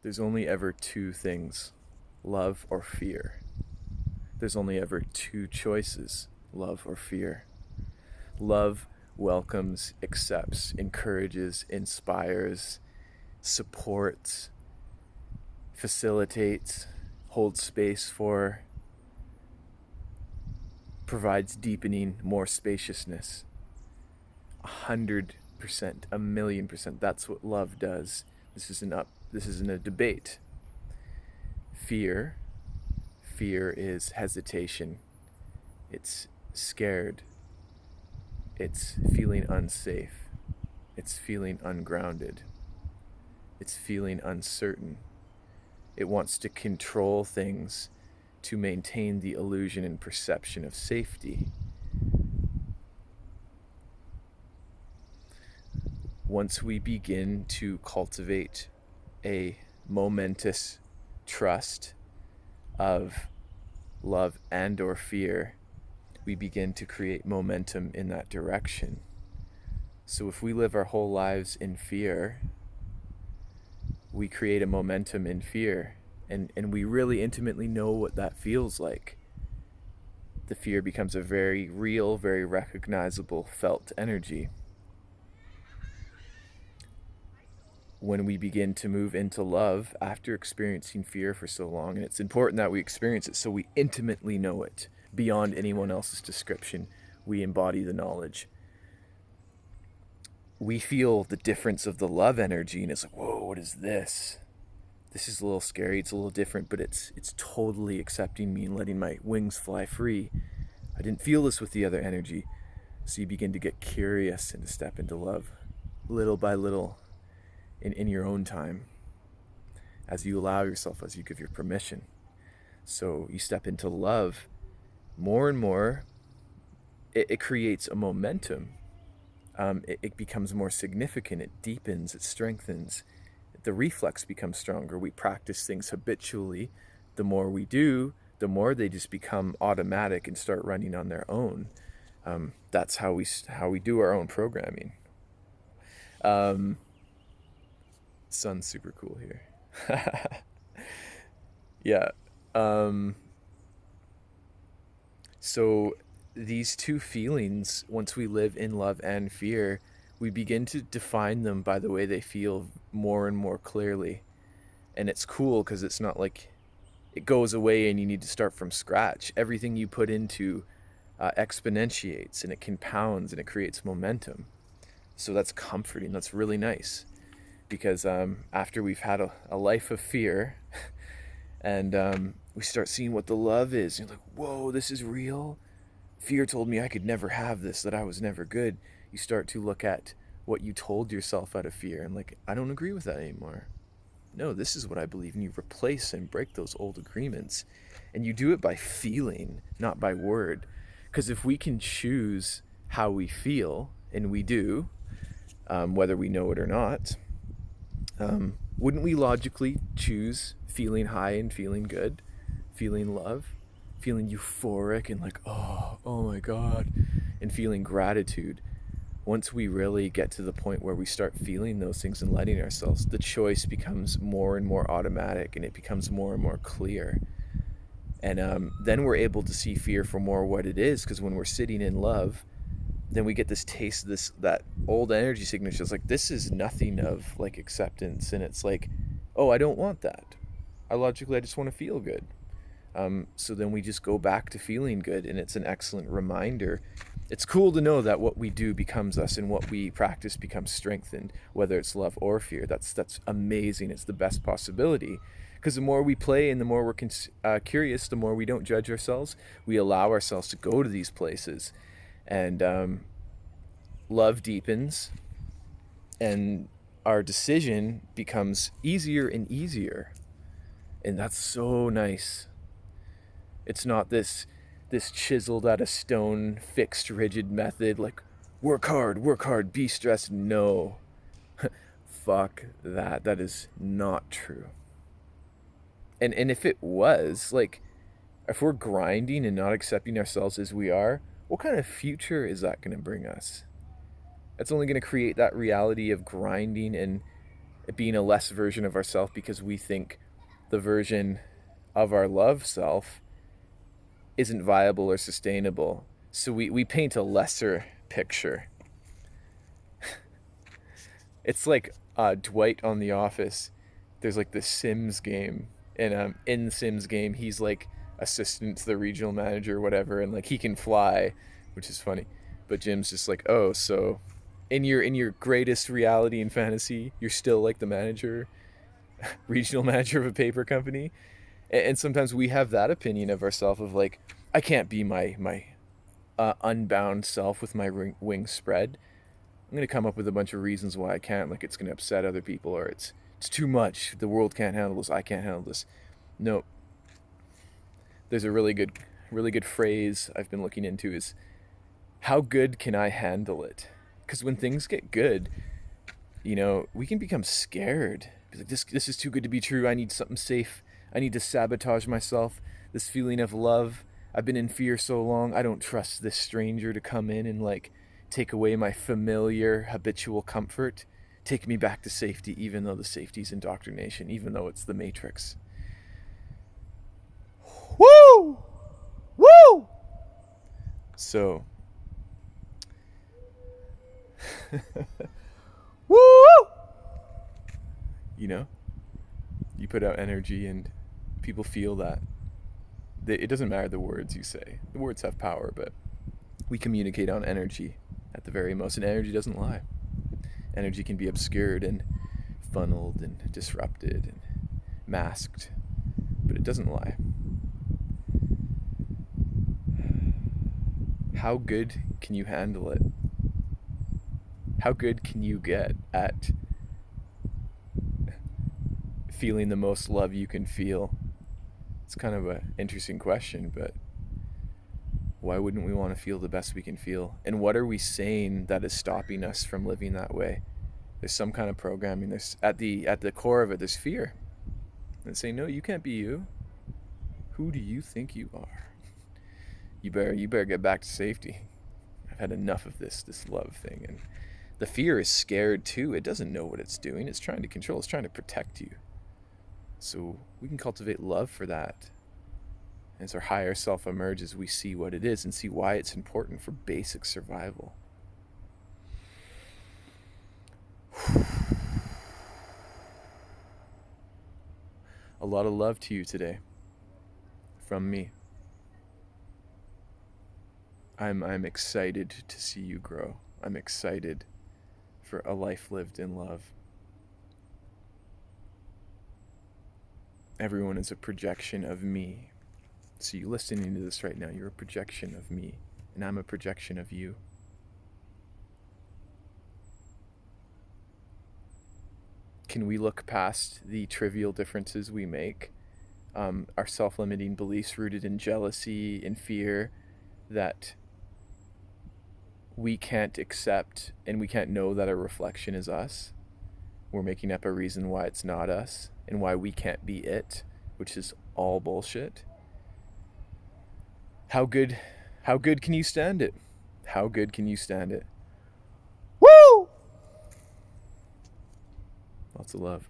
There's only ever two things, love or fear. There's only ever two choices, love or fear. Love welcomes, accepts, encourages, inspires, supports, facilitates, holds space for, provides deepening, more spaciousness. 100%, a million percent. That's what love does. This isn't a debate. Fear, fear is hesitation. It's scared. It's feeling unsafe. It's feeling ungrounded. It's feeling uncertain. It wants to control things to maintain the illusion and perception of safety. Once we begin to cultivate a momentous trust of love and or fear, we begin to create momentum in that direction. So if we live our whole lives in fear, we create a momentum in fear, and we really intimately know what that feels like. The fear becomes a very real, very recognizable, felt energy. When we begin to move into love after experiencing fear for so long, and it's important that we experience it so we intimately know it beyond anyone else's description, we embody the knowledge. We feel the difference of the love energy, and it's like, whoa, what is this? This is a little scary, it's a little different, but it's totally accepting me and letting my wings fly free. I didn't feel this with the other energy. So you begin to get curious and to step into love little by little in your own time, as you allow yourself, as you give your permission. So you step into love more and more. It creates a momentum. It becomes more significant. It deepens. It strengthens. The reflex becomes stronger. We practice things habitually. The more we do, the more they just become automatic and start running on their own. That's how we do our own programming. Sun's super cool here. Yeah. So these two feelings, once we live in love and fear, we begin to define them by the way they feel more and more clearly. And it's cool because it's not like it goes away and you need to start from scratch. Everything you put into exponentiates, and it compounds, and it creates momentum. So that's comforting. That's really nice. Because after we've had a life of fear, and we start seeing what the love is, and you're like, whoa, this is real. Fear told me I could never have this, that I was never good. You start to look at what you told yourself out of fear, and like, I don't agree with that anymore. No, this is what I believe. And you replace and break those old agreements. And you do it by feeling, not by word. Because if we can choose how we feel, and we do, whether we know it or not, wouldn't we logically choose feeling high and feeling good, feeling love, feeling euphoric and like, oh my God, and feeling gratitude? Once we really get to the point where we start feeling those things and letting ourselves, the choice becomes more and more automatic, and it becomes more and more clear. And then we're able to see fear for more what it is, because when we're sitting in love, then we get this taste of that old energy signature. It's like, this is nothing of like acceptance, and it's like, oh, I don't want that. I just want to feel good. So then we just go back to feeling good, and it's an excellent reminder. It's cool to know that what we do becomes us, and what we practice becomes strengthened, whether it's love or fear. That's amazing. It's the best possibility, because the more we play and the more we're curious, the more we don't judge ourselves. We allow ourselves to go to these places, and love deepens, and our decision becomes easier and easier, and that's so nice. It's not this chiseled out of stone, fixed, rigid method like work hard, be stressed. No. Fuck that. That is not true. And if it was, like, if we're grinding and not accepting ourselves as we are, what kind of future is that going to bring us? That's only going to create that reality of grinding and being a less version of ourselves because we think the version of our love self isn't viable or sustainable. So we paint a lesser picture. It's like Dwight on The Office. There's like the Sims game, and in the Sims game, he's like assistant to the regional manager or whatever, and like he can fly, which is funny. But Jim's just like, oh, so in your greatest reality and fantasy, you're still like the manager, regional manager of a paper company, and sometimes we have that opinion of ourselves of like, I can't be my unbound self with my wings spread. I'm gonna come up with a bunch of reasons why I can't, like it's gonna upset other people, or it's too much. The world can't handle this. I can't handle this. No, there's a really good phrase I've been looking into is how good can I handle it? Because when things get good, we can become scared. Like this is too good to be true. I need something safe. I need to sabotage myself. This feeling of love. I've been in fear so long. I don't trust this stranger to come in and like take away my familiar habitual comfort, take me back to safety, even though the safety's indoctrination, even though it's the Matrix. Woo! Woo! So, woo! You know, you put out energy and people feel that. It doesn't matter the words you say. The words have power, but we communicate on energy at the very most, and energy doesn't lie. Energy can be obscured and funneled and disrupted and masked, but it doesn't lie. How good can you handle it? How good can you get at feeling the most love you can feel? It's kind of an interesting question, but why wouldn't we want to feel the best we can feel? And what are we saying that is stopping us from living that way? There's some kind of programming. There's at the core of it, there's fear. And saying, no, you can't be you. Who do you think you are? You better get back to safety. I've had enough of this love thing. And the fear is scared too. It doesn't know what it's doing. It's trying to control. It's trying to protect you. So we can cultivate love for that. As our higher self emerges, we see what it is and see why it's important for basic survival. A lot of love to you today from me. I'm excited to see you grow. I'm excited for a life lived in love. Everyone is a projection of me. So you listening to this right now, you're a projection of me, and I'm a projection of you. Can we look past the trivial differences we make, our self-limiting beliefs rooted in jealousy and fear that we can't accept, and we can't know that a reflection is us? We're making up a reason why it's not us and why we can't be it, which is all bullshit. How good can you stand it? How good can you stand it? Woo! Lots of love.